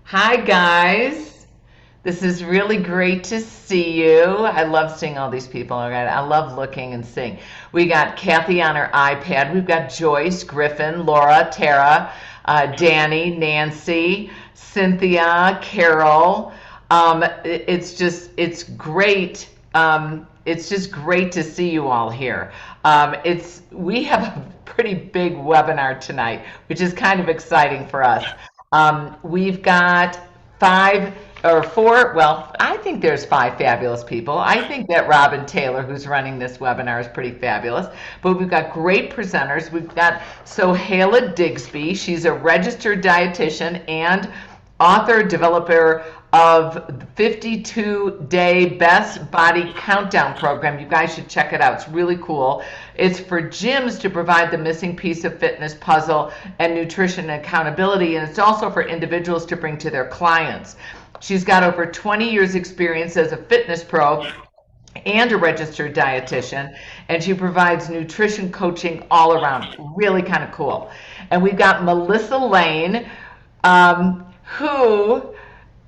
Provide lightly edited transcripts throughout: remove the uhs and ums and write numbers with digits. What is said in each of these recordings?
Hi, guys. This is really great to see you. I love seeing all these people. All right. I love looking and seeing. We got Kathy on her iPad. We've got Joyce, Griffin, Laura, Tara, Danny, Nancy, Cynthia, Carol. It's great. It's just great to see you all here. We have a pretty big webinar tonight, which is kind of exciting for us. We've got five or four, well, I think there's five fabulous people. I think that Robin Taylor, who's running this webinar, is pretty fabulous. But we've got great presenters. We've got Sohaila Digsby. She's a registered dietitian and author, developer of 52-day best body countdown program. You guys should check it out. It's really cool. It's for gyms to provide the missing piece of fitness puzzle and nutrition and accountability, and it's also for individuals to bring to their clients. She's got over 20 years experience as a fitness pro and a registered dietitian, and she provides nutrition coaching all around. Really kind of cool. And we've got Melissa Lane, who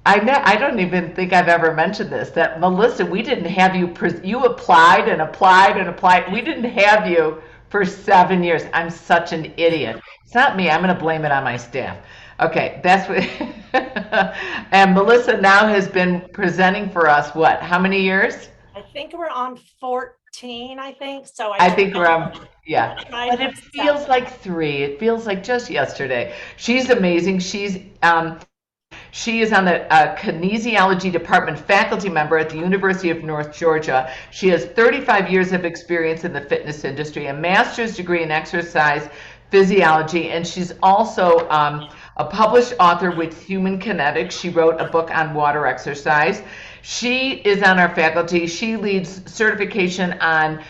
I don't even think I've ever mentioned this, that Melissa, we didn't have you, you applied and applied and applied. We didn't have you for 7 years. I'm such an idiot. It's not me. I'm going to blame it on my staff. Okay, that's what. And Melissa now has been presenting for us, what, how many years? I think we're on 14, I think. So I think we're on, yeah. tried But for it feels seven. like three. It feels like just yesterday. She's amazing. She is on the kinesiology department, faculty member at the University of North Georgia. She has 35 years of experience in the fitness industry, a master's degree in exercise physiology, and she's also a published author with Human Kinetics. She wrote a book on water exercise. She is on our faculty. She leads certification on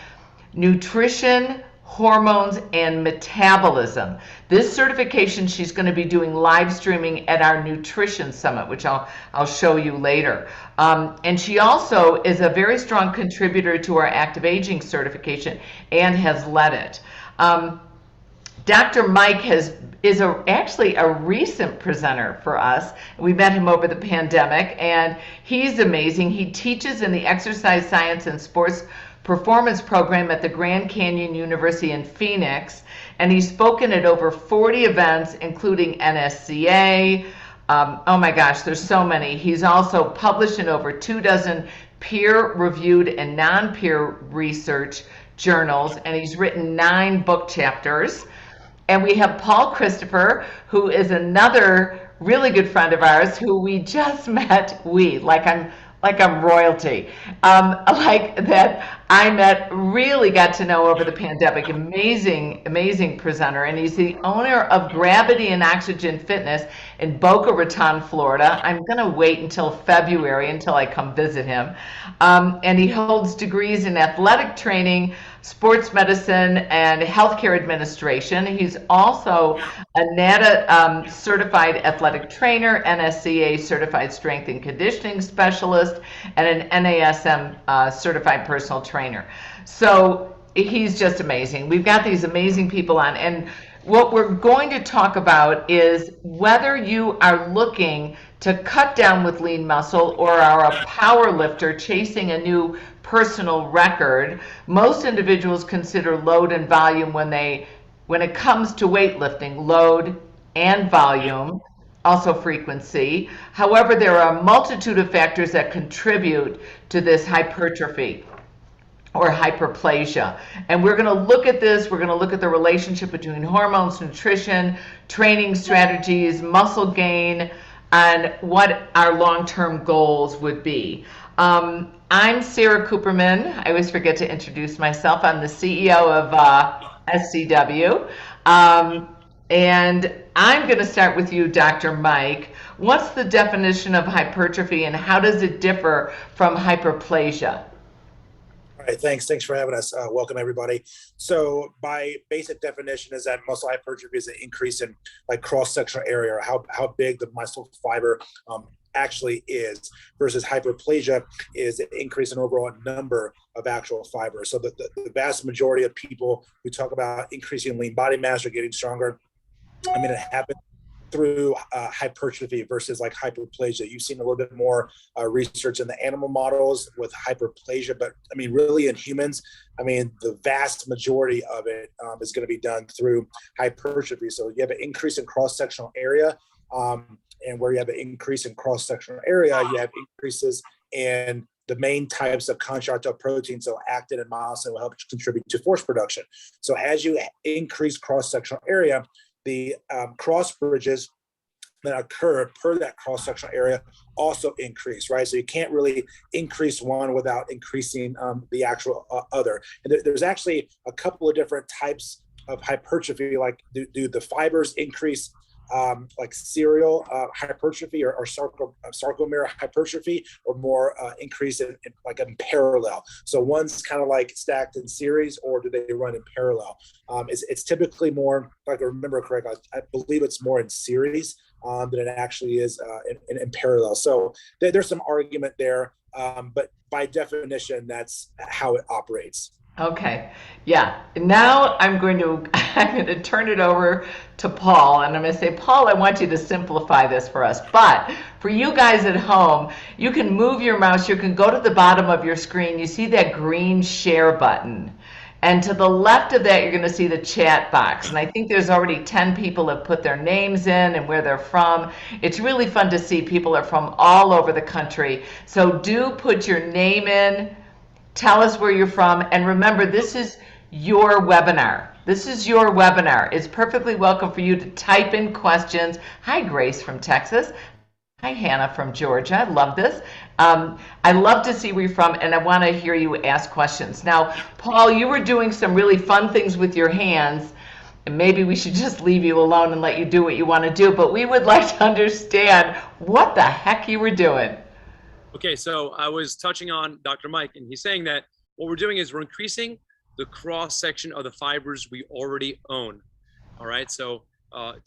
nutrition, hormones, and metabolism. This certification she's going to be doing live streaming at our nutrition summit, which I'll show you later. And she also is a very strong contributor to our active aging certification and has led it. Dr. Mike actually a recent presenter for us. We met him over the pandemic, and he's amazing. He teaches in the exercise science and sports performance program at the Grand Canyon University in Phoenix, and he's spoken at over 40 events, including NSCA. Oh my gosh, there's so many. He's also published in over 24 peer-reviewed and non-peer research journals, and he's written 9 book chapters. And we have Paul Christopher, who is another really good friend of ours who we just met. Like I'm royalty. Like that I met, really got to know over the pandemic. Amazing, amazing presenter. And he's the owner of Gravity and Oxygen Fitness in Boca Raton, Florida. I'm going to wait until February until I come visit him. And he holds degrees in athletic training, sports medicine, and healthcare administration. He's also a NATA certified athletic trainer, NSCA certified strength and conditioning specialist, and an NASM certified personal trainer. So he's just amazing. We've got these amazing people on, and what we're going to talk about is whether you are looking to cut down with lean muscle or are a power lifter chasing a new personal record. Most individuals consider load and volume when it comes to weightlifting, load and volume, also frequency. However, there are a multitude of factors that contribute to this hypertrophy or hyperplasia. And we're going to look at this. We're going to look at the relationship between hormones, nutrition, training strategies, muscle gain, and what our long-term goals would be. I'm Sarah Cooperman. I always forget to introduce myself. I'm the CEO of SCW. And I'm going to start with you, Dr. Mike. What's the definition of hypertrophy and how does it differ from hyperplasia? All right, thanks for having us. Welcome everybody. So, by basic definition, is that muscle hypertrophy is an increase in like cross-sectional area, or how big the muscle fiber actually is, versus hyperplasia is an increase in overall number of actual fibers. So, the vast majority of people who talk about increasing lean body mass or getting stronger, I mean, it happens through hypertrophy versus like hyperplasia. You've seen a little bit more research in the animal models with hyperplasia, but I mean, really in humans, I mean, the vast majority of it is going to be done through hypertrophy. So you have an increase in cross-sectional area, and where you have an increase in cross-sectional area, you have increases in the main types of contractile protein, so actin and myosin will help contribute to force production. So as you increase cross-sectional area, the cross bridges that occur per that cross-sectional area also increase, right? So you can't really increase one without increasing the actual other. And there's actually a couple of different types of hypertrophy, like do the fibers increase like serial hypertrophy or sarcomere hypertrophy, or more increase in like in parallel. So one's kind of like stacked in series, or do they run in parallel? It's typically more, if I can remember correctly, I believe it's more in series than it actually is in parallel. So there's some argument there, but by definition, that's how it operates. Okay. Yeah. Now I'm going to turn it over to Paul, and I'm going to say, Paul, I want you to simplify this for us. But for you guys at home, you can move your mouse. You can go to the bottom of your screen. You see that green share button. And to the left of that, you're going to see the chat box. And I think there's already 10 people have put their names in and where they're from. It's really fun to see people are from all over the country. So do put your name in. Tell us where you're from, and remember, this is your webinar. This is your webinar. It's perfectly welcome for you to type in questions. Hi, Grace from Texas. Hi, Hannah from Georgia. I love this. I love to see where you're from, and I want to hear you ask questions. Now, Paul, you were doing some really fun things with your hands, and maybe we should just leave you alone and let you do what you want to do, but we would like to understand what the heck you were doing. Okay, so I was touching on Dr. Mike, and he's saying that what we're doing is we're increasing the cross section of the fibers we already own. All right, so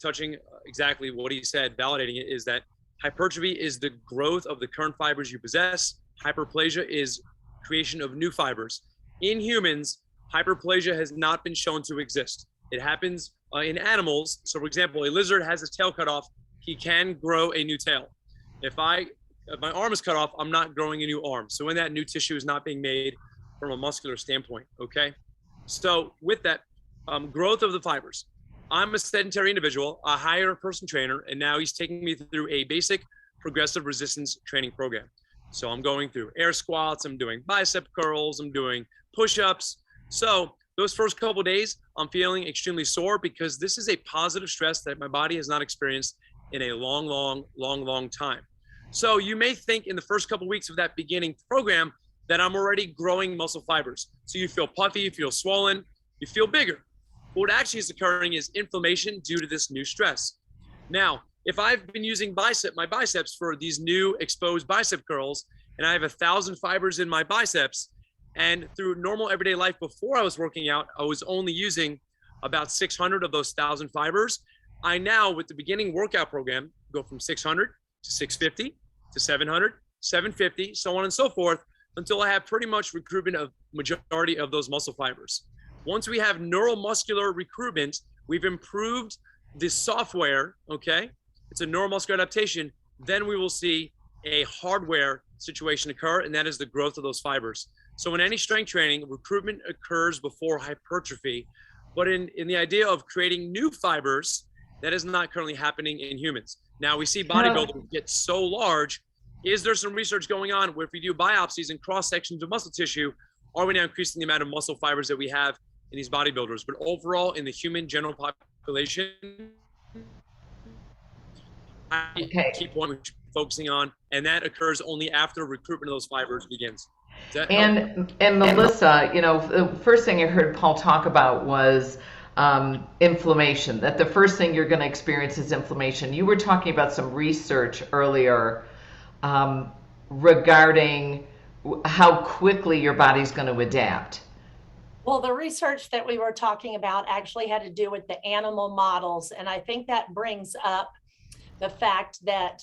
touching exactly what he said, validating it, is that hypertrophy is the growth of the current fibers you possess. Hyperplasia is creation of new fibers. In humans, hyperplasia has not been shown to exist. It happens in animals. So for example, a lizard has his tail cut off, he can grow a new tail. If my arm is cut off, I'm not growing a new arm. So when that new tissue is not being made from a muscular standpoint, okay? So with that growth of the fibers, I'm a sedentary individual. I hire a personal trainer, and now he's taking me through a basic progressive resistance training program. So I'm going through air squats, I'm doing bicep curls, I'm doing push-ups. So those first couple of days, I'm feeling extremely sore because this is a positive stress that my body has not experienced in a long time. So you may think in the first couple of weeks of that beginning program that I'm already growing muscle fibers. So you feel puffy, you feel swollen, you feel bigger. But what actually is occurring is inflammation due to this new stress. Now, if I've been using my biceps for these new exposed bicep curls, and I have 1,000 fibers in my biceps, and through normal everyday life before I was working out, I was only using about 600 of those 1,000 fibers. I now, with the beginning workout program, go from 600 to 650 to 700, 750, so on and so forth, until I have pretty much recruitment of majority of those muscle fibers. Once we have neuromuscular recruitment, we've improved the software, okay? It's a neuromuscular adaptation. Then we will see a hardware situation occur, and that is the growth of those fibers. So in any strength training, recruitment occurs before hypertrophy, but in the idea of creating new fibers, that is not currently happening in humans. Now we see bodybuilders get so large. Is there some research going on where if we do biopsies and cross sections of muscle tissue, are we now increasing the amount of muscle fibers that we have in these bodybuilders? But overall, in the human general population, I keep focusing on, and that occurs only after recruitment of those fibers begins. And Melissa, you know, the first thing I heard Paul talk about was inflammation, that the first thing you're going to experience is inflammation. You were talking about some research earlier regarding how quickly your body's going to adapt. Well, the research that we were talking about actually had to do with the animal models. And I think that brings up the fact that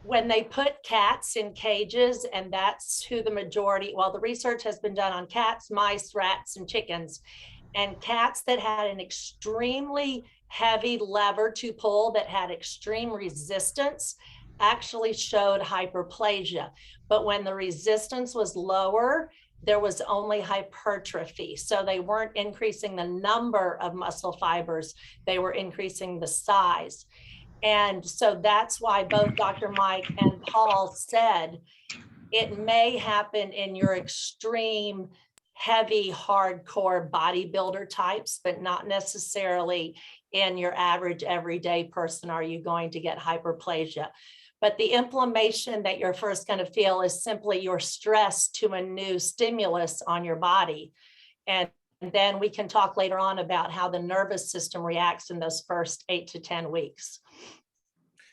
when they put cats in cages, and that's who the majority, well, the research has been done on cats, mice, rats, and chickens. And cats that had an extremely heavy lever to pull that had extreme resistance actually showed hyperplasia. But when the resistance was lower, there was only hypertrophy. So they weren't increasing the number of muscle fibers, they were increasing the size. And so that's why both Dr. Mike and Paul said it may happen in your extreme, heavy, hardcore bodybuilder types, but not necessarily in your average everyday person are you going to get hyperplasia. But the inflammation that you're first going to feel is simply your stress to a new stimulus on your body. And then we can talk later on about how the nervous system reacts in those first 8 to 10 weeks.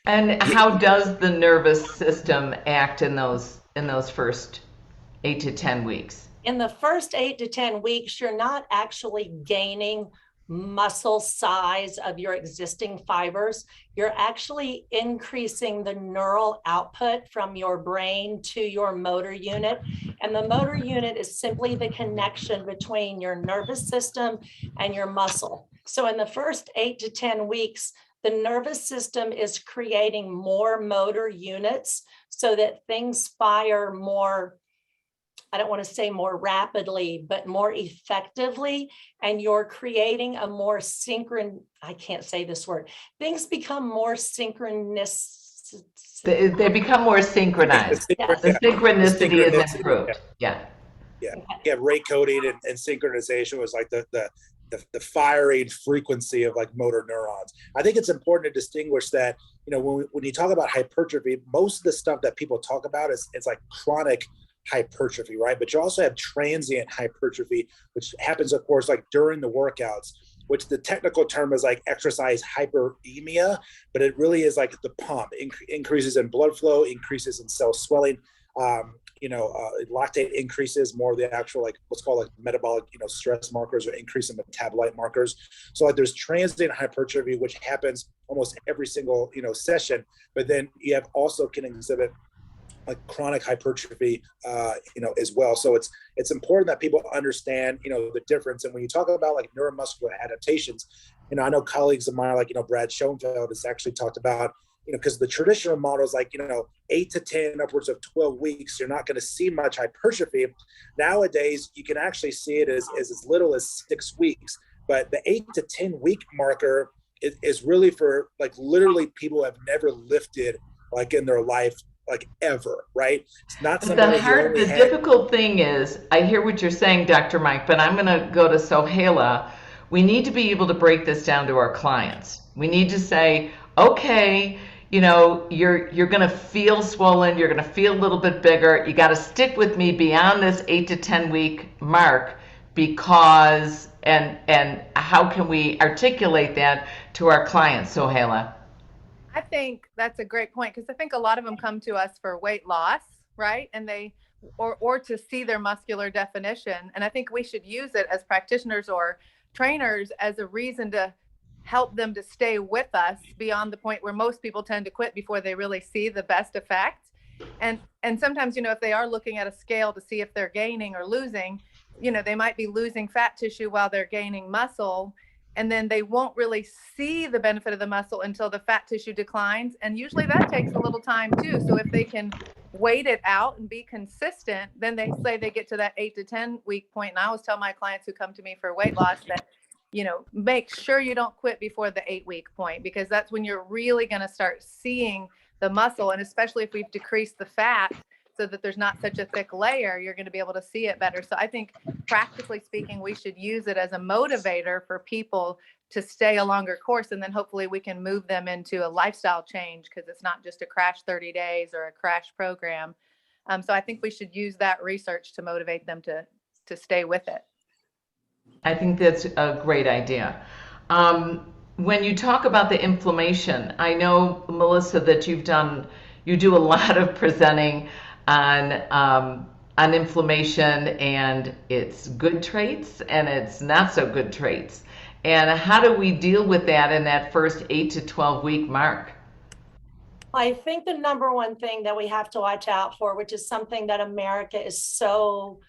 And how does the nervous system act in those first 8 to 10 weeks? In the first 8 to 10 weeks, you're not actually gaining muscle size of your existing fibers. You're actually increasing the neural output from your brain to your motor unit. And the motor unit is simply the connection between your nervous system and your muscle. So in the first 8 to 10 weeks, the nervous system is creating more motor units so that things fire more, I don't want to say more rapidly, but more effectively. And you're creating a more I can't say this word. Things become more synchronous. They become more synchronized. Yes. The synchronicity is Synchronicity, improved. Yeah. Rate coding and synchronization was like the firing frequency of like motor neurons. I think it's important to distinguish that, when you talk about hypertrophy, most of the stuff that people talk about is like chronic hypertrophy, right? But you also have transient hypertrophy, which happens, of course, like during the workouts, which the technical term is like exercise hyperemia, but it really is like the pump, increases in blood flow, increases in cell swelling, lactate increases, more of the actual like what's called like metabolic, stress markers, or increase in metabolite markers. So like there's transient hypertrophy, which happens almost every single, session, but then you have also can exhibit like chronic hypertrophy, as well. So it's important that people understand, the difference. And when you talk about like neuromuscular adaptations, I know colleagues of mine, like, Brad Schoenfeld has actually talked about, because the traditional model is like, 8 to 10, upwards of 12 weeks, you're not going to see much hypertrophy. Nowadays, you can actually see it as little as 6 weeks. But the 8 to 10 week marker is really for like literally people who have never lifted like in their life, like ever, right? It's not somebody the difficult thing is, I hear what you're saying, Dr. Mike, but I'm going to go to Sohaila. We need to be able to break this down to our clients. We need to say, okay, you're going to feel swollen, you're going to feel a little bit bigger. You got to stick with me beyond this 8 to 10 week mark, because and how can we articulate that to our clients, Sohaila? I think that's a great point, because I think a lot of them come to us for weight loss, right? And or to see their muscular definition. And I think we should use it as practitioners or trainers as a reason to help them to stay with us beyond the point where most people tend to quit before they really see the best effect. And sometimes, if they are looking at a scale to see if they're gaining or losing, they might be losing fat tissue while they're gaining muscle. And then they won't really see the benefit of the muscle until the fat tissue declines. And usually that takes a little time too. So if they can wait it out and be consistent, then they say they get to that 8 to 10 week point. And I always tell my clients who come to me for weight loss that, make sure you don't quit before the 8 week point, because that's when you're really going to start seeing the muscle. And especially if we've decreased the fat so that there's not such a thick layer, you're going to be able to see it better. So I think practically speaking, we should use it as a motivator for people to stay a longer course. And then hopefully we can move them into a lifestyle change, because it's not just a crash 30 days or a crash program. So I think we should use that research to motivate them to stay with it. I think that's a great idea. When you talk about the inflammation, I know, Melissa, that you do a lot of presenting on inflammation and its good traits and its not so good traits. And how do we deal with that in that first 8 to 12 week mark? I think the number one thing that we have to watch out for, which is something that America is so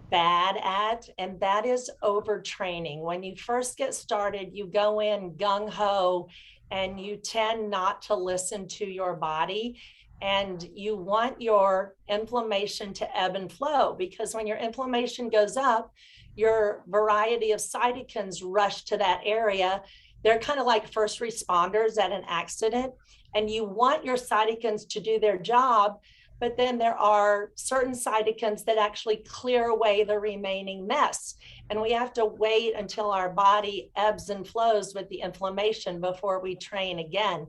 bad at, and that is overtraining. When you first get started, you go in gung ho and you tend not to listen to your body. And you want your inflammation to ebb and flow, because when your inflammation goes up, your variety of cytokines rush to that area. They're kind of like first responders at an accident, and you want your cytokines to do their job. But then there are certain cytokines that actually clear away the remaining mess. And we have to wait until our body ebbs and flows with the inflammation before we train again.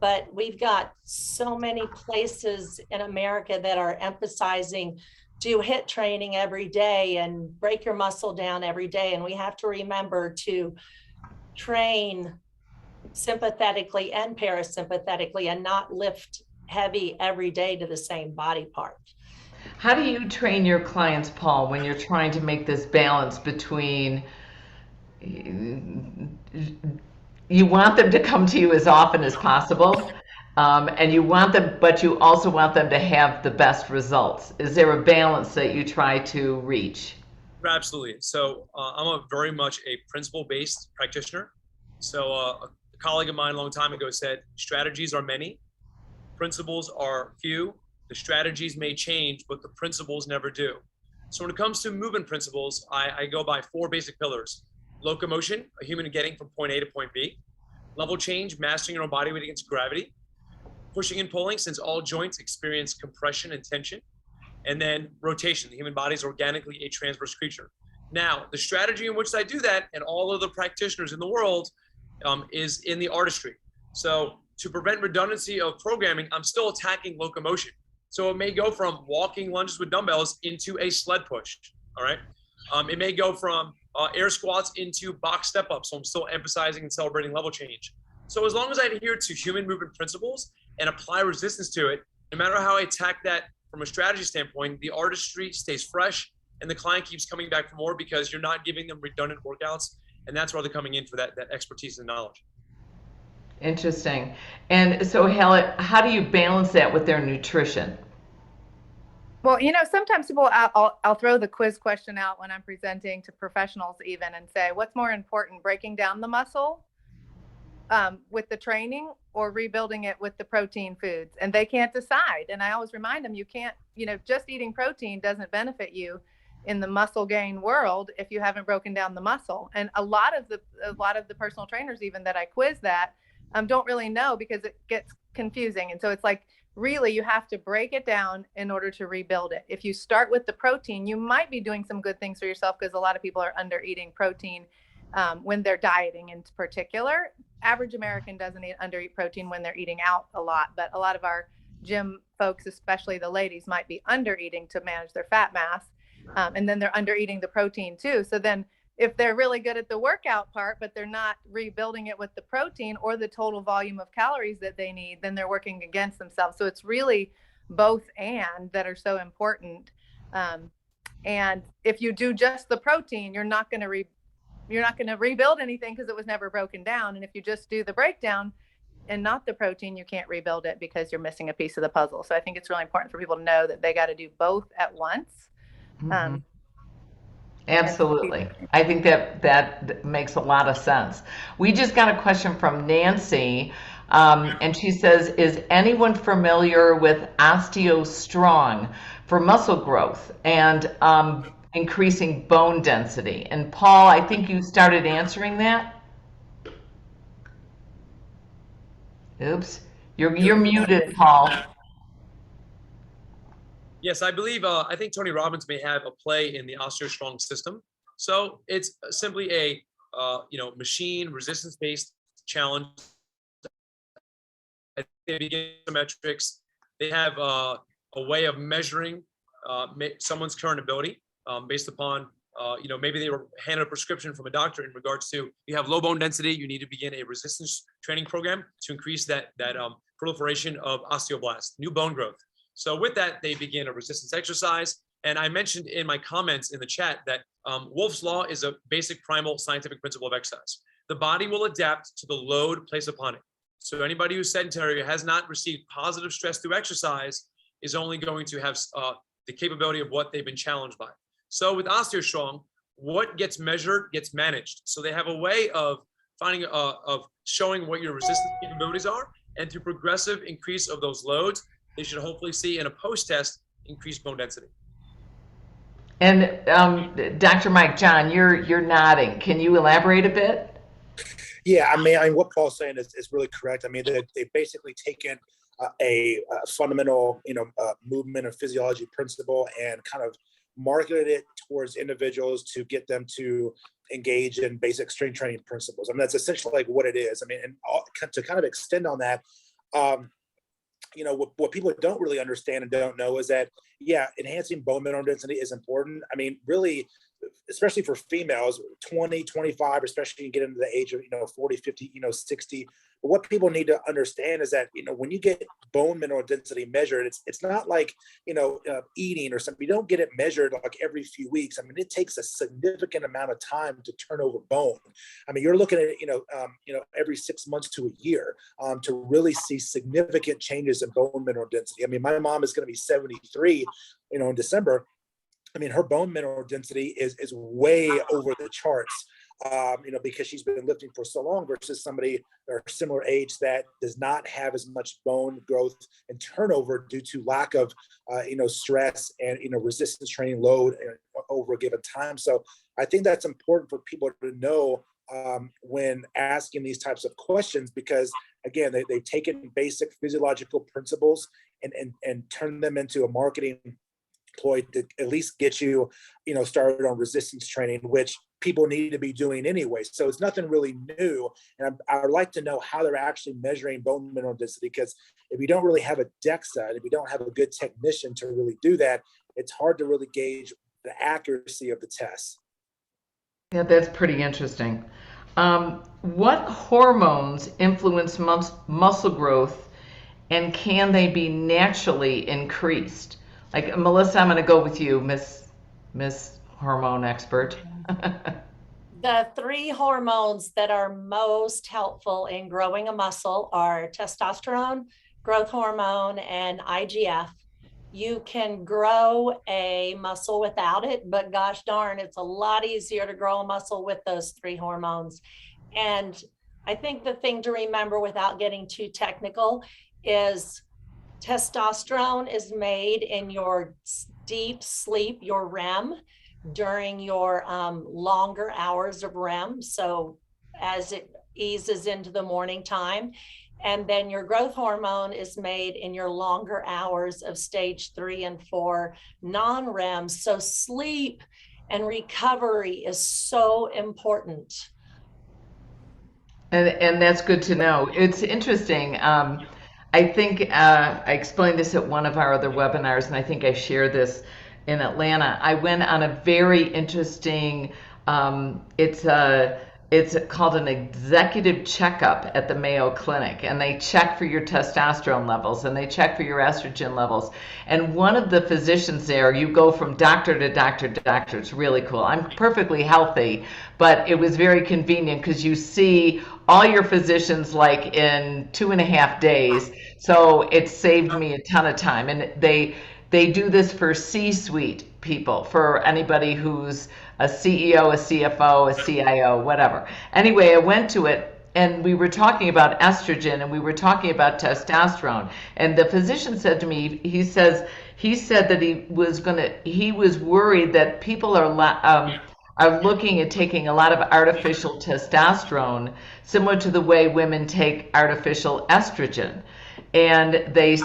But we've got so many places in America that are emphasizing do HIIT training every day and break your muscle down every day. And we have to remember to train sympathetically and parasympathetically and not lift heavy every day to the same body part. How do you train your clients, Paul, when you're trying to make this balance between you want them to come to you as often as possible, and you want them, but you also want them to have the best results? Is there a balance that you try to reach? Absolutely. So I'm very much a principle-based practitioner. So a colleague of mine a long time ago said, strategies are many, principles are few. The strategies may change, but the principles never do. So when it comes to movement principles, I go by 4 basic pillars: locomotion, a human getting from point A to point B; level change, mastering your own body weight against gravity; pushing and pulling, since all joints experience compression and tension; and then rotation, the human body is organically a transverse creature. Now, the strategy in which I do that, and all of the practitioners in the world, is in the artistry. So to prevent redundancy of programming, I'm still attacking locomotion. So it may go from walking lunges with dumbbells into a sled push, all right? It may go from air squats into box step-ups, so I'm still emphasizing and celebrating level change. So as long as I adhere to human movement principles and apply resistance to it, no matter how I attack that from a strategy standpoint, the artistry stays fresh and the client keeps coming back for more, because you're not giving them redundant workouts, and that's where they're coming in for that expertise and knowledge. Interesting. And so, Helen, how do you balance that with their nutrition? Well, sometimes people, I'll throw the quiz question out when I'm presenting to professionals even and say, what's more important, breaking down the muscle with the training or rebuilding it with the protein foods? And they can't decide. And I always remind them, you can't, just eating protein doesn't benefit you in the muscle gain world if you haven't broken down the muscle. And a lot of the personal trainers even that I quiz that don't really know, because it gets confusing. And so it's like, really, you have to break it down in order to rebuild it. If you start with the protein, you might be doing some good things for yourself, because a lot of people are under eating protein when they're dieting in particular. Average American doesn't under eat protein when they're eating out a lot, but a lot of our gym folks, especially the ladies, might be under eating to manage their fat mass. And then they're under eating the protein too. So then if they're really good at the workout part, but they're not rebuilding it with the protein or the total volume of calories that they need, then they're working against themselves. So it's really both and that are so important. And if you do just the protein, you're not going to rebuild anything, because it was never broken down. And if you just do the breakdown and not the protein, you can't rebuild it, because you're missing a piece of the puzzle. So I think it's really important for people to know that they got to do both at once. Mm-hmm. Absolutely. I think that makes a lot of sense. We just got a question from Nancy, and she says, is anyone familiar with OsteoStrong for muscle growth and increasing bone density? And Paul, I think you started answering that. Oops, you're muted, Paul. Yes, I believe, I think Tony Robbins may have a play in the OsteoStrong system. So it's simply a, machine resistance-based challenge. I think they begin metrics. They have a way of measuring someone's current ability based upon, maybe they were handed a prescription from a doctor in regards to, you have low bone density, you need to begin a resistance training program to increase that proliferation of osteoblasts, new bone growth. So with that, they begin a resistance exercise. And I mentioned in my comments in the chat that Wolff's Law is a basic primal scientific principle of exercise. The body will adapt to the load placed upon it. So anybody who's sedentary or has not received positive stress through exercise is only going to have the capability of what they've been challenged by. So with OsteoStrong, what gets measured gets managed. So they have a way of finding of showing what your resistance capabilities are, and through progressive increase of those loads, they should hopefully see in a post-test increased bone density. And Dr. Mike, John, you're nodding. Can you elaborate a bit? Yeah, I mean what Paul's saying is really correct. I mean, they basically taken a fundamental, movement and physiology principle and kind of marketed it towards individuals to get them to engage in basic strength training principles. I mean, that's essentially like what it is. I mean, and to kind of extend on that, what people don't really understand and don't know is that, yeah, enhancing bone mineral density is important. I mean, really, especially for females, 20, 25, especially you get into the age of, 40, 50, 60. But what people need to understand is that, when you get bone mineral density measured, it's not like, eating or something. You don't get it measured like every few weeks. I mean, it takes a significant amount of time to turn over bone. I mean, you're looking at, every 6 months to a year to really see significant changes in bone mineral density. I mean, my mom is going to be 73, in December. I mean, her bone mineral density is way over the charts, because she's been lifting for so long versus somebody or similar age that does not have as much bone growth and turnover due to lack of, stress and, resistance training load over a given time. So I think that's important for people to know when asking these types of questions, because again, they've taken basic physiological principles and turned them into a marketing ploy to at least get you, started on resistance training, which people need to be doing anyway. So it's nothing really new. And I would like to know how they're actually measuring bone mineral density, because if you don't really have a DEXA, if you don't have a good technician to really do that, it's hard to really gauge the accuracy of the test. Yeah, that's pretty interesting. What hormones influence muscle growth, and can they be naturally increased? Like, Melissa, I'm going to go with you, Miss Hormone Expert. The three hormones that are most helpful in growing a muscle are testosterone, growth hormone, and IGF. You can grow a muscle without it, but gosh darn, it's a lot easier to grow a muscle with those three hormones. And I think the thing to remember without getting too technical is testosterone is made in your deep sleep, your REM, during your longer hours of REM. So as it eases into the morning time. And then your growth hormone is made in your longer hours of stage 3 and 4 non-REM. So sleep and recovery is so important. And that's good to know. It's interesting. I think I explained this at one of our other webinars, and I think I shared this in Atlanta. I went on a very interesting, it's called an executive checkup at the Mayo Clinic, and they check for your testosterone levels and they check for your estrogen levels. And one of the physicians there, you go from doctor to doctor to doctor. It's really cool. I'm perfectly healthy, but it was very convenient because you see all your physicians like in 2.5 days. So it saved me a ton of time. And they do this for C-suite people, for anybody who's a CEO, a CFO, a CIO, whatever. Anyway, I went to it and we were talking about estrogen and we were talking about testosterone. And the physician said to me, he said that he was worried that people are looking at taking a lot of artificial testosterone, similar to the way women take artificial estrogen. And they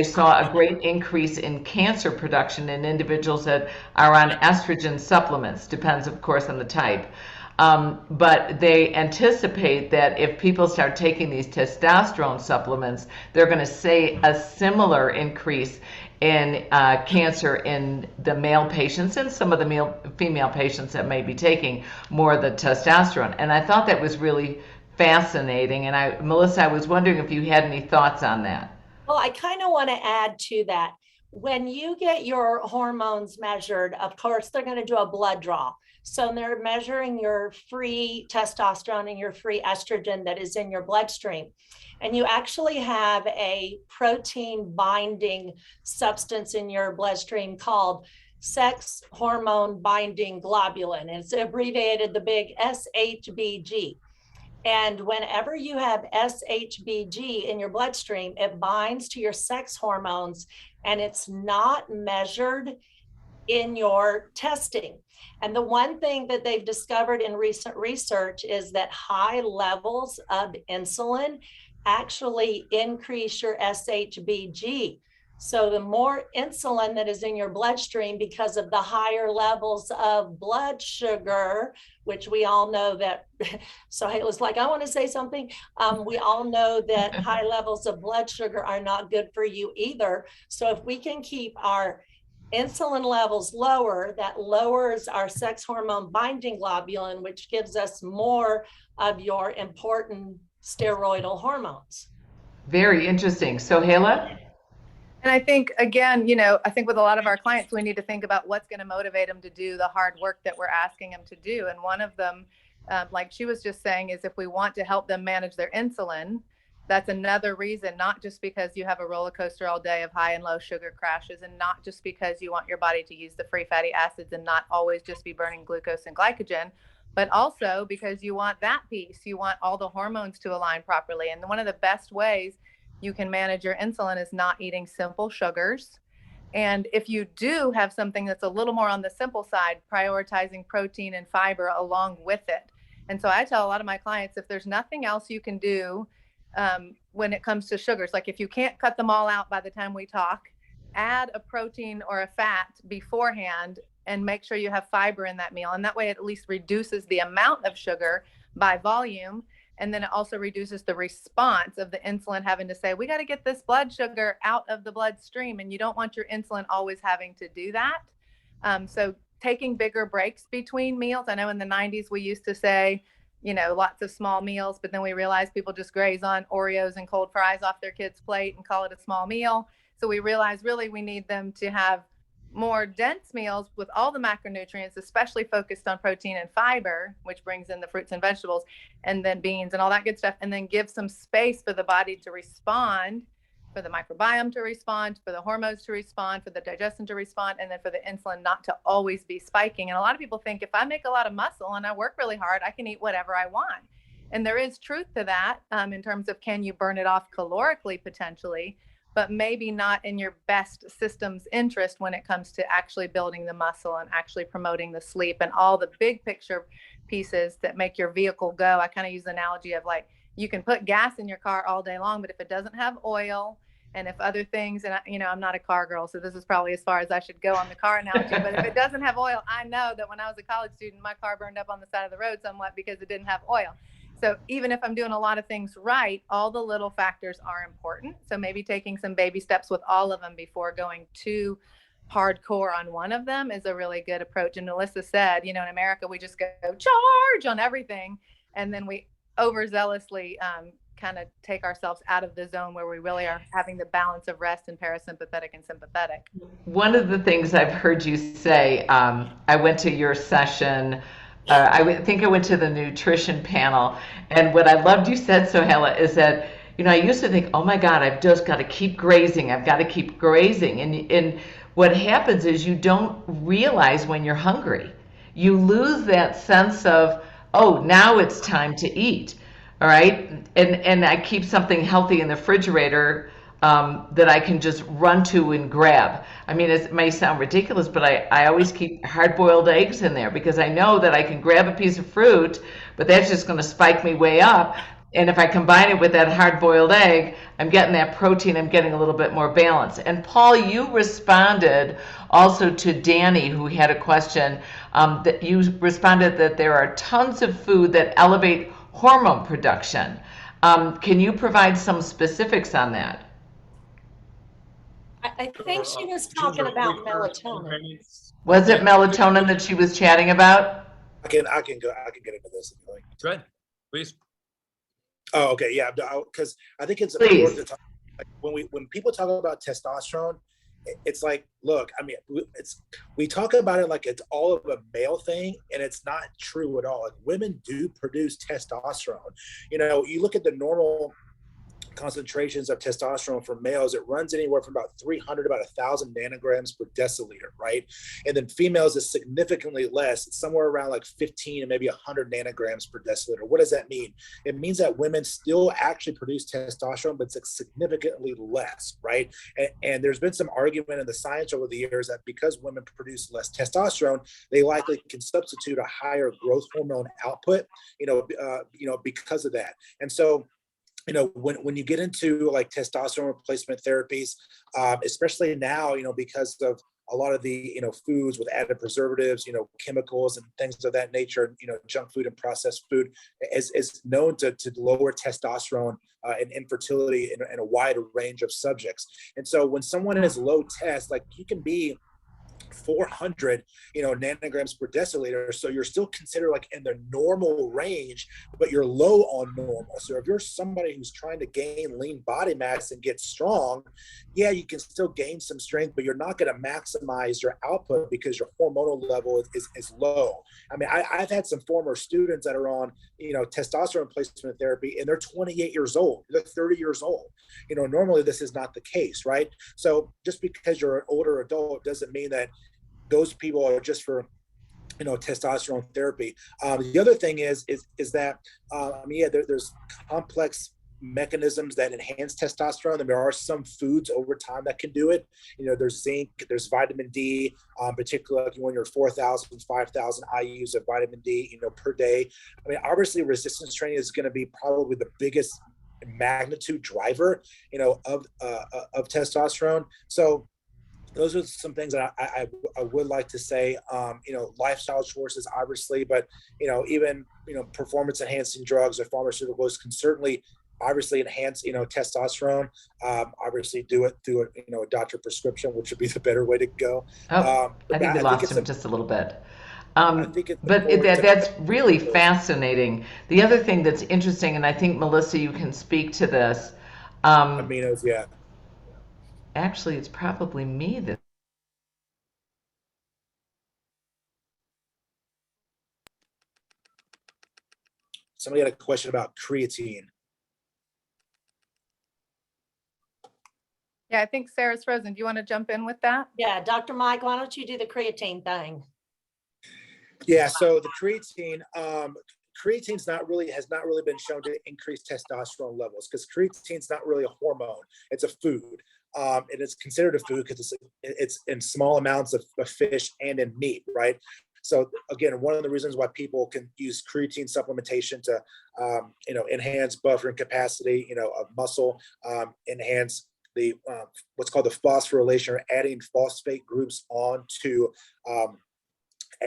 saw a great increase in cancer production in individuals that are on estrogen supplements. Depends, of course, on the type. But they anticipate that if people start taking these testosterone supplements, they're going to see a similar increase in cancer in the male patients and some of the female patients that may be taking more of the testosterone. And I thought that was really fascinating. And Melissa, I was wondering if you had any thoughts on that. Well, I kind of want to add to that. When you get your hormones measured, of course, they're going to do a blood draw. So they're measuring your free testosterone and your free estrogen that is in your bloodstream. And you actually have a protein binding substance in your bloodstream called sex hormone binding globulin. It's abbreviated the big SHBG. And whenever you have SHBG in your bloodstream, it binds to your sex hormones and it's not measured in your testing. And the one thing that they've discovered in recent research is that high levels of insulin actually increase your SHBG. So the more insulin that is in your bloodstream because of the higher levels of blood sugar, which we all know that, so it was like, I want to say something. We all know that high levels of blood sugar are not good for you either. So if we can keep our insulin levels lower, that lowers our sex hormone binding globulin, which gives us more of your important steroidal hormones. Very interesting. So, Hala? And I think, again, I think with a lot of our clients, we need to think about what's going to motivate them to do the hard work that we're asking them to do. And one of them, like she was just saying, is if we want to help them manage their insulin, that's another reason, not just because you have a roller coaster all day of high and low sugar crashes, and not just because you want your body to use the free fatty acids and not always just be burning glucose and glycogen, but also because you want that piece. You want all the hormones to align properly. And one of the best ways you can manage your insulin is not eating simple sugars. And if you do have something that's a little more on the simple side, prioritizing protein and fiber along with it. And so I tell a lot of my clients, if there's nothing else you can do when it comes to sugars, like if you can't cut them all out by the time we talk, add a protein or a fat beforehand and make sure you have fiber in that meal. And that way it at least reduces the amount of sugar by volume. And then it also reduces the response of the insulin having to say, we got to get this blood sugar out of the bloodstream. And you don't want your insulin always having to do that. So taking bigger breaks between meals. I know in the 90s, we used to say, lots of small meals, but then we realized people just graze on Oreos and cold fries off their kids' plate and call it a small meal. So we realized really we need them to have more dense meals with all the macronutrients, especially focused on protein and fiber, which brings in the fruits and vegetables, and then beans and all that good stuff, and then give some space for the body to respond, for the microbiome to respond, for the hormones to respond, for the digestion to respond, and then for the insulin not to always be spiking. And a lot of people think if I make a lot of muscle and I work really hard, I can eat whatever I want. And there is truth to that in terms of can you burn it off calorically potentially, but maybe not in your best system's interest when it comes to actually building the muscle and actually promoting the sleep and all the big picture pieces that make your vehicle go. I kind of use the analogy of like, you can put gas in your car all day long, but if it doesn't have oil and if other things, and I'm not a car girl, so this is probably as far as I should go on the car analogy, but if it doesn't have oil, I know that when I was a college student, my car burned up on the side of the road somewhat because it didn't have oil. So even if I'm doing a lot of things right, all the little factors are important. So maybe taking some baby steps with all of them before going too hardcore on one of them is a really good approach. And Alyssa said, in America, we just go charge on everything. And then we overzealously kind of take ourselves out of the zone where we really are having the balance of rest and parasympathetic and sympathetic. One of the things I've heard you say, I went to your session. I think I went to the nutrition panel, and what I loved you said, Sohela, is that, I used to think, oh my God, I've just got to keep grazing. I've got to keep grazing. And what happens is you don't realize when you're hungry. You lose that sense of, oh, now it's time to eat. All right. And I keep something healthy in the refrigerator that I can just run to and grab. I mean, it may sound ridiculous, but I always keep hard-boiled eggs in there because I know that I can grab a piece of fruit, but that's just going to spike me way up. And if I combine it with that hard-boiled egg, I'm getting that protein, I'm getting a little bit more balance. And Paul, you responded also to Danny, who had a question, that you responded that there are tons of food that elevate hormone production. Can you provide some specifics on that? I think she was talking about melatonin. Was it melatonin that she was chatting about? I can get into this if you like. Go ahead, please. Oh, okay, yeah, because I think it's Please. important to talk. Like when people talk about testosterone, it's like, look, I mean, we talk about it like it's all of a male thing, and it's not true at all. Like, women do produce testosterone. You look at the normal concentrations of testosterone for males, it runs anywhere from about 300 to about 1,000 nanograms per deciliter, right? And then females is significantly less. It's somewhere around like 15 and maybe 100 nanograms per deciliter. What does that mean? It means that women still actually produce testosterone, but it's significantly less, right? And there's been some argument in the science over the years that because women produce less testosterone, they likely can substitute a higher growth hormone output, because of that. And so, when you get into like testosterone replacement therapies, especially now, because of a lot of the, foods with added preservatives, chemicals and things of that nature, junk food and processed food is known to lower testosterone and infertility in a wide range of subjects. And so when someone is low test, like you can be 400 nanograms per deciliter, so you're still considered like in the normal range, but you're low on normal. So if you're somebody who's trying to gain lean body mass and get strong, yeah, you can still gain some strength, but you're not going to maximize your output because your hormonal level is low. I mean, I've had some former students that are on testosterone replacement therapy, and they're 28 years old, they're 30 years old. Normally this is not the case, right? So just because you're an older adult doesn't mean that those people are just for testosterone therapy. The other thing is that there's complex mechanisms that enhance testosterone, and there are some foods over time that can do it. There's zinc, there's vitamin D, particularly when you're 4,000, 5,000 IUs of vitamin D, per day. I mean, obviously resistance training is going to be probably the biggest magnitude driver, of testosterone. So those are some things that I would like to say. Lifestyle choices, obviously, but even performance enhancing drugs or pharmaceuticals can certainly obviously enhance testosterone. Obviously, do it through a doctor prescription, which would be the better way to go. I think we lost him just a little bit. That's really fascinating. The other thing that's interesting, and I think Melissa, you can speak to this. Aminos, yeah. Actually, it's probably me that. Somebody had a question about creatine. Yeah, I think Sarah's frozen. Do you want to jump in with that? Yeah, Dr. Mike, why don't you do the creatine thing? Yeah, so the creatine, has not really been shown to increase testosterone levels, because creatine's not really a hormone; it's a food. And it's considered a food because it's in small amounts of fish and in meat, right? So again, one of the reasons why people can use creatine supplementation to, enhance buffering capacity, of muscle, enhance the what's called the phosphorylation, or adding phosphate groups onto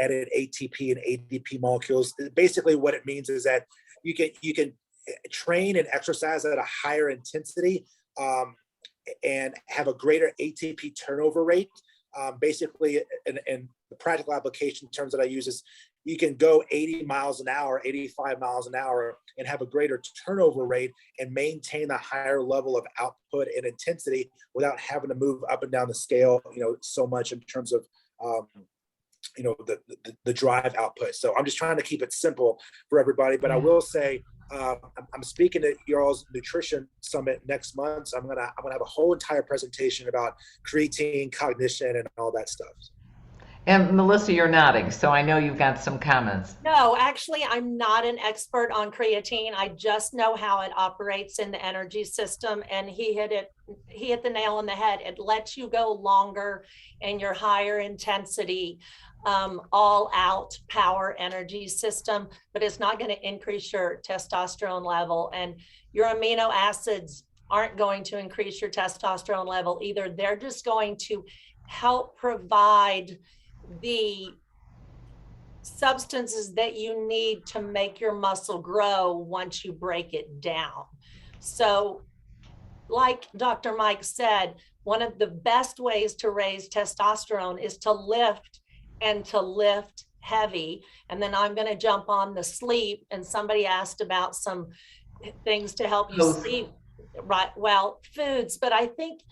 added ATP and ADP molecules. Basically, what it means is that you can train and exercise at a higher intensity, and have a greater ATP turnover rate. Basically, in the practical application terms that I use is you can go 80 miles an hour, 85 miles an hour, and have a greater turnover rate and maintain a higher level of output and intensity without having to move up and down the scale, so much in terms of the drive output. So I'm just trying to keep it simple for everybody. But I will say, I'm speaking at y'all's nutrition summit next month. So I'm gonna have a whole entire presentation about creatine, cognition, and all that stuff. And Melissa, you're nodding, so I know you've got some comments. No, actually, I'm not an expert on creatine. I just know how it operates in the energy system, and he hit the nail on the head. It lets you go longer in your higher intensity, all out power energy system, but it's not going to increase your testosterone level, and your amino acids aren't going to increase your testosterone level either. They're just going to help provide the substances that you need to make your muscle grow once you break it down. So like Dr. Mike said, one of the best ways to raise testosterone is to lift, and to lift heavy. And then I'm going to jump on the sleep, and somebody asked about some things to help you sleep. Right. Well, foods, but I think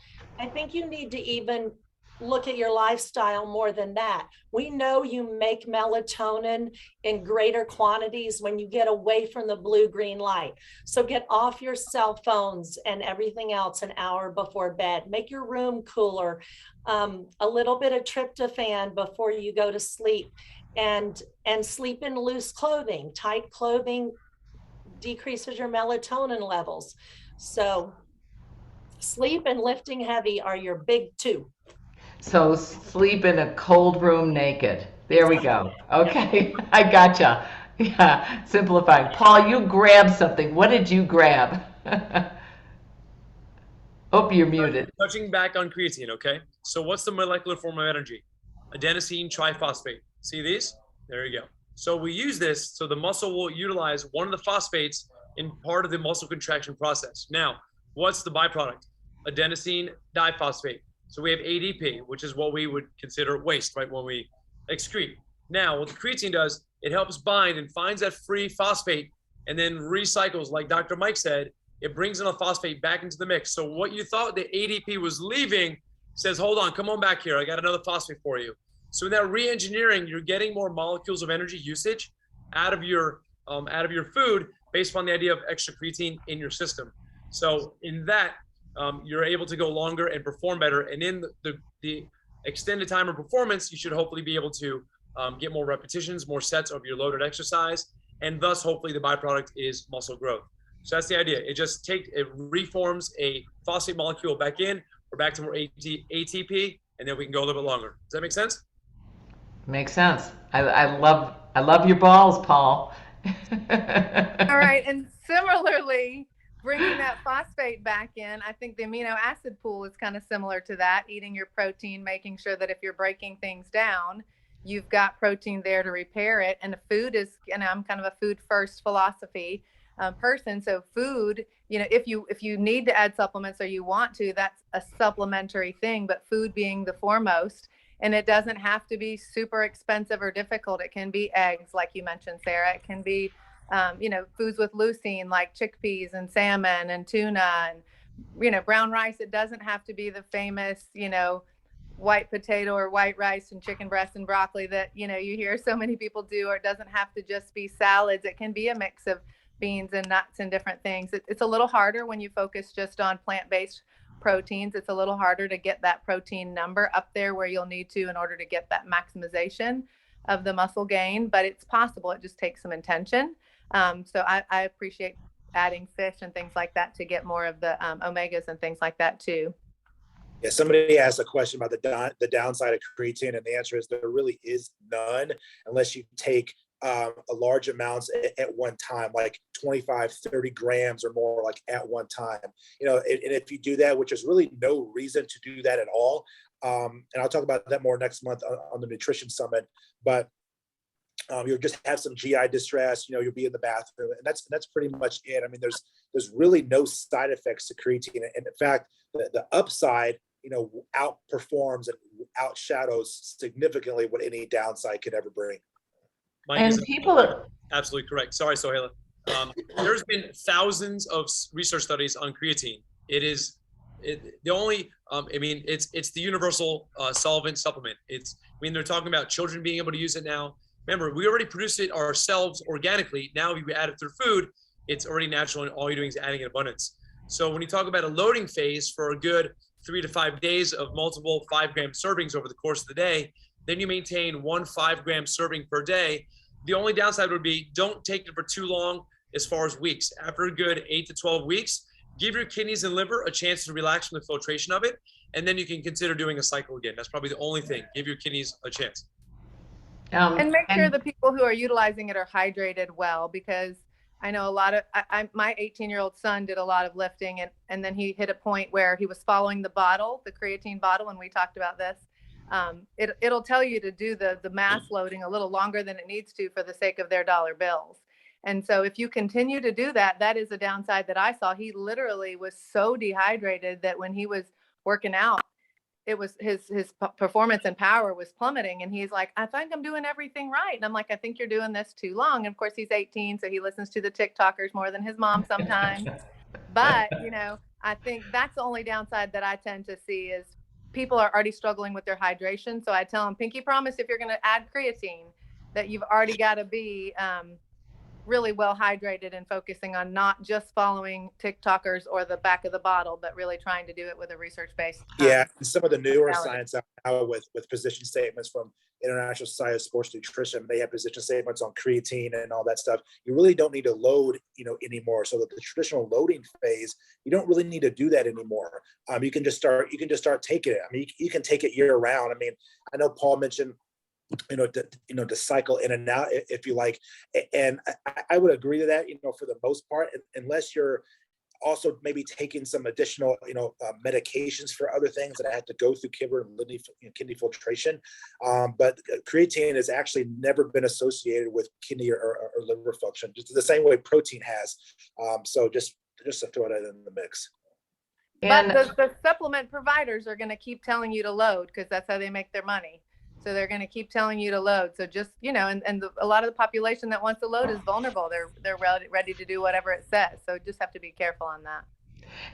you need to even look at your lifestyle more than that. We know you make melatonin in greater quantities when you get away from the blue-green light. So get off your cell phones and everything else an hour before bed. Make your room cooler. A little bit of tryptophan before you go to sleep, and sleep in loose clothing. Tight clothing decreases your melatonin levels. So sleep and lifting heavy are your big two. So sleep in a cold room naked. There we go. Okay, I gotcha. Yeah, simplifying. Paul, you grabbed something. What did you grab? Oh, you're muted. Touching back on creatine, okay? So what's the molecular form of energy? Adenosine triphosphate. See these? There you go. So we use this so the muscle will utilize one of the phosphates in part of the muscle contraction process. Now, what's the byproduct? Adenosine diphosphate. So we have ADP, which is what we would consider waste, right? When we excrete. Now, what the creatine does, it helps bind and finds that free phosphate and then recycles, like Dr. Mike said, it brings in a phosphate back into the mix. So what you thought the ADP was leaving says, hold on, come on back here. I got another phosphate for you. So in that re-engineering, you're getting more molecules of energy usage out of your food based on the idea of extra creatine in your system. So in that, you're able to go longer and perform better. And in the extended time of performance, you should hopefully be able to get more repetitions, more sets of your loaded exercise, and thus hopefully the byproduct is muscle growth. So that's the idea. It reforms a phosphate molecule back in, or back to more ATP, and then we can go a little bit longer. Does that make sense? Makes sense. I love your balls, Paul. All right, and similarly, bringing that phosphate back in, I think the amino acid pool is kind of similar to that. Eating your protein, making sure that if you're breaking things down, you've got protein there to repair it. And the food is, and I'm kind of a food first philosophy person. So food, if you need to add supplements or you want to, that's a supplementary thing, but food being the foremost. And it doesn't have to be super expensive or difficult. It can be eggs, like you mentioned, Sarah. It can be, foods with leucine, like chickpeas and salmon and tuna and, brown rice. It doesn't have to be the famous, white potato or white rice and chicken breast and broccoli that, you hear so many people do, or it doesn't have to just be salads. It can be a mix of beans and nuts and different things. It's a little harder when you focus just on plant-based proteins. It's a little harder to get that protein number up there where you'll need to in order to get that maximization of the muscle gain, but it's possible. It just takes some intention. So I appreciate adding fish and things like that to get more of the omegas and things like that too. Yeah, somebody asked a question about the downside of creatine, and the answer is there really is none unless you take large amounts at one time, like 25, 30 grams or more, like at one time. And if you do that, which is really no reason to do that at all. And I'll talk about that more next month on the nutrition summit, but you'll just have some GI distress, you'll be in the bathroom, and that's pretty much it. I mean, there's really no side effects to creatine. And in fact, the upside, outperforms and outshadows significantly what any downside could ever bring. Mike And is people, absolutely correct. Sorry, Sohaila. There's been thousands of research studies on creatine. It's the universal solvent supplement. They're talking about children being able to use it now. Remember, we already produce it ourselves organically. Now we add it through food. It's already natural, and all you're doing is adding in abundance. So when you talk about a loading phase for a good 3 to 5 days of multiple 5-gram servings over the course of the day, then you maintain 1 5-gram serving per day. The only downside would be don't take it for too long as far as weeks. After a good 8 to 12 weeks, give your kidneys and liver a chance to relax from the filtration of it, and then you can consider doing a cycle again. That's probably the only thing. Give your kidneys a chance. And make sure the people who are utilizing it are hydrated well, because I know a lot of, my 18-year-old son did a lot of lifting, and then he hit a point where he was following the creatine bottle, and we talked about this. It'll tell you to do the mass loading a little longer than it needs to for the sake of their dollar bills. And so if you continue to do that, that is a downside that I saw. He literally was so dehydrated that when he was working out, it was his performance and power was plummeting. And he's like, I think I'm doing everything right. And I'm like, I think you're doing this too long. And of course he's 18, so he listens to the TikTokers more than his mom sometimes. But, I think that's the only downside that I tend to see is people are already struggling with their hydration. So I tell them, pinky promise, if you're going to add creatine, that you've already got to be really well hydrated and focusing on not just following TikTokers or the back of the bottle, but really trying to do it with a research-based. Yeah, and some of the newer mentality. science out now with position statements from International Society of Sports Nutrition, they have position statements on creatine and all that stuff. You really don't need to load, anymore. So that the traditional loading phase, you don't really need to do that anymore. You can just start taking it. I mean, you can take it year round. I mean, I know Paul mentioned to cycle in and out if you like, and I would agree to that, for the most part, unless you're also maybe taking some additional medications for other things that I had to go through kidney filtration, but creatine has actually never been associated with kidney or liver function, just the same way protein has. So just to throw it in the mix. But the supplement providers are going to keep telling you to load because that's how they make their money. So they're going to keep telling you to load. So just, a lot of the population that wants to load is vulnerable. They're ready to do whatever it says. So just have to be careful on that.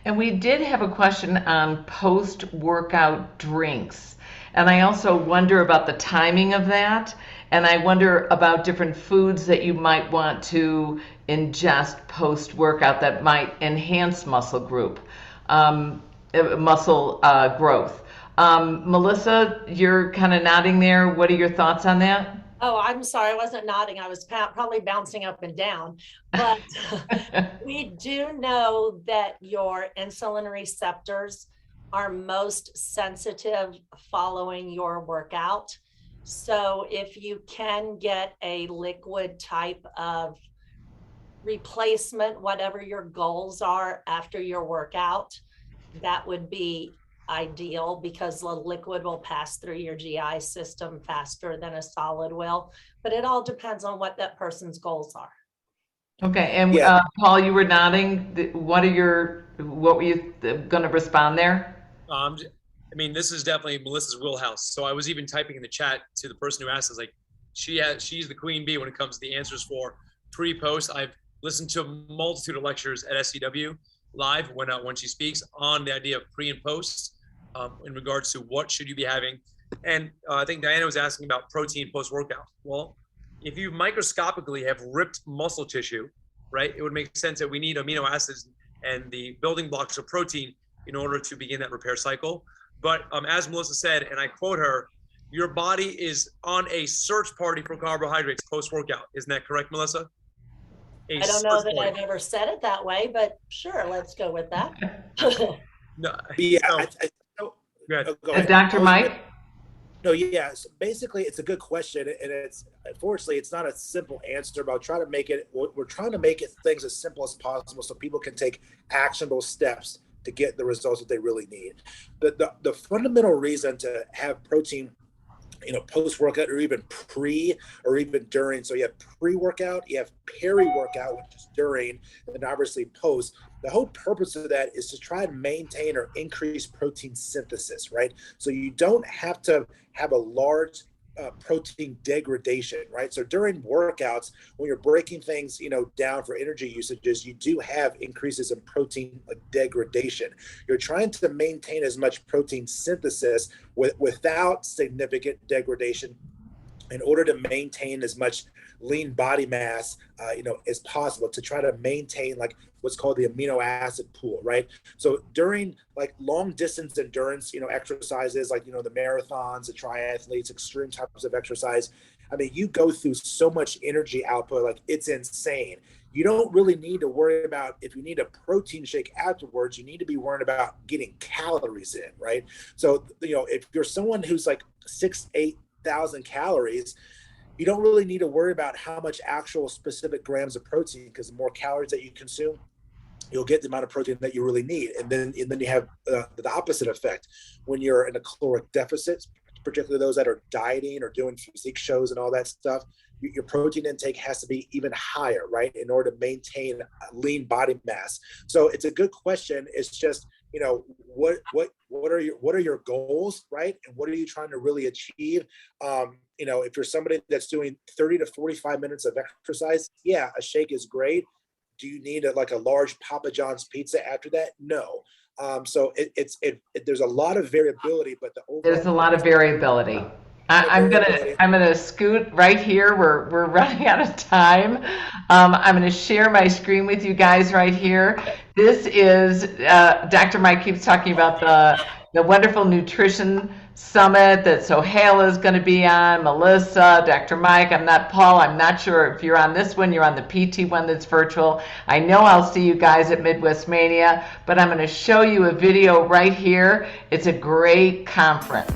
And we did have a question on post-workout drinks. And I also wonder about the timing of that. And I wonder about different foods that you might want to ingest post-workout that might enhance muscle growth. Melissa, you're kind of nodding there. What are your thoughts on that? Oh, I'm sorry. I wasn't nodding. I was probably bouncing up and down. But we do know that your insulin receptors are most sensitive following your workout. So if you can get a liquid type of replacement, whatever your goals are after your workout, that would be ideal because the liquid will pass through your GI system faster than a solid will, but it all depends on what that person's goals are. Okay, and Paul, you were nodding. What were you going to respond there? I mean, this is definitely Melissa's wheelhouse. So I was even typing in the chat to the person who asked us, like, she's the queen bee when it comes to the answers for pre-post. I've listened to a multitude of lectures at SCW live when she speaks on the idea of pre and post in regards to what should you be having. And I think Diana was asking about protein post-workout. Well, if you microscopically have ripped muscle tissue, right, it would make sense that we need amino acids and the building blocks of protein in order to begin that repair cycle. But as Melissa said, and I quote her, your body is on a search party for carbohydrates post-workout. Isn't that correct, Melissa? I don't know that I've ever said it that way, but sure, let's go with that. No, yeah. Go ahead. Go ahead. Dr. Mike? No, yeah. So basically, it's a good question, and unfortunately, it's not a simple answer. But we're trying to make things as simple as possible so people can take actionable steps to get the results that they really need. The fundamental reason to have protein, post-workout or even pre or even during. So you have pre-workout, you have peri-workout, which is during, and obviously post. The whole purpose of that is to try and maintain or increase protein synthesis, right? So you don't have to have a large protein degradation, right? So during workouts, when you're breaking things, down for energy usages, you do have increases in protein degradation. You're trying to maintain as much protein synthesis without significant degradation in order to maintain as much lean body mass, as possible, to try to maintain like what's called the amino acid pool, right? So during like long distance endurance, exercises like, the marathons, the triathletes, extreme types of exercise, I mean, you go through so much energy output, like it's insane. You don't really need to worry about if you need a protein shake afterwards. You need to be worried about getting calories in, right? So, if you're someone who's like 8,000 calories, you don't really need to worry about how much actual specific grams of protein, because the more calories that you consume, you'll get the amount of protein that you really need. And then you have the opposite effect. When you're in a caloric deficit, particularly those that are dieting or doing physique shows and all that stuff, your protein intake has to be even higher, right, in order to maintain lean body mass. So it's a good question. It's just, what are your goals, right? And what are you trying to really achieve? If you're somebody that's doing 30 to 45 minutes of exercise, yeah, a shake is great. Do you need a large Papa John's pizza after that? No. So there's a lot of variability, but the overall There's a lot of variability. I'm gonna scoot right here. We're running out of time. I'm gonna share my screen with you guys right here. This is Dr. Mike keeps talking about the wonderful nutrition summit that Sohaila is going to be on. Melissa, Dr. Mike. I'm not Paul. I'm not sure if you're on this one. You're on the PT one that's virtual. I know I'll see you guys at Midwest Mania, but I'm going to show you a video right here. It's a great conference.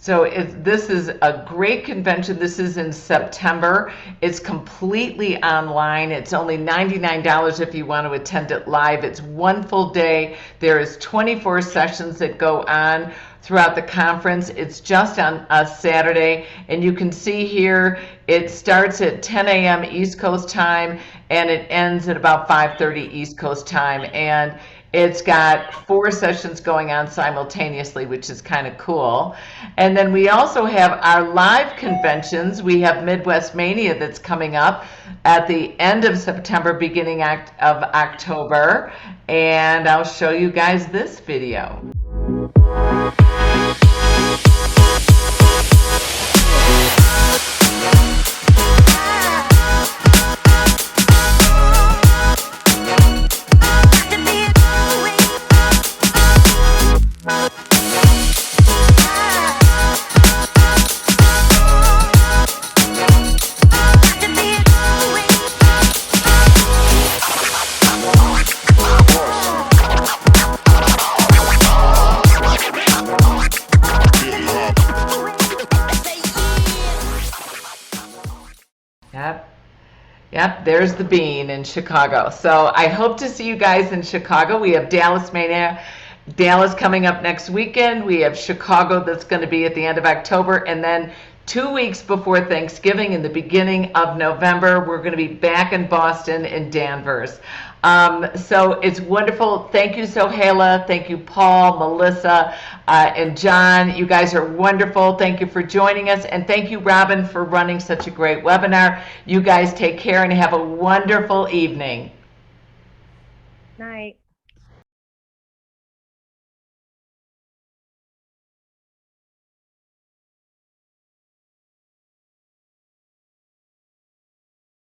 So this is a great convention. This is in September. It's completely online. It's only $99 if you want to attend it live. It's one full day. There is 24 sessions that go on throughout the conference. It's just on a Saturday, and you can see here it starts at 10 a.m. East Coast time and it ends at about 5:30 East Coast time. And it's got 4 sessions going on simultaneously, which is kind of cool. And then we also have our live conventions. We have Midwest Mania that's coming up at the end of September, beginning of October. And I'll show you guys this video. Yep, there's the bean in Chicago. So I hope to see you guys in Chicago. We have Dallas Mania, Dallas coming up next weekend. We have Chicago that's going to be at the end of October. And then 2 weeks before Thanksgiving, in the beginning of November, we're going to be back in Boston in Danvers. So it's wonderful. Thank you, Sohaila. Thank you, Paul, Melissa, and John. You guys are wonderful. Thank you for joining us. And thank you, Robin, for running such a great webinar. You guys take care and have a wonderful evening. Night.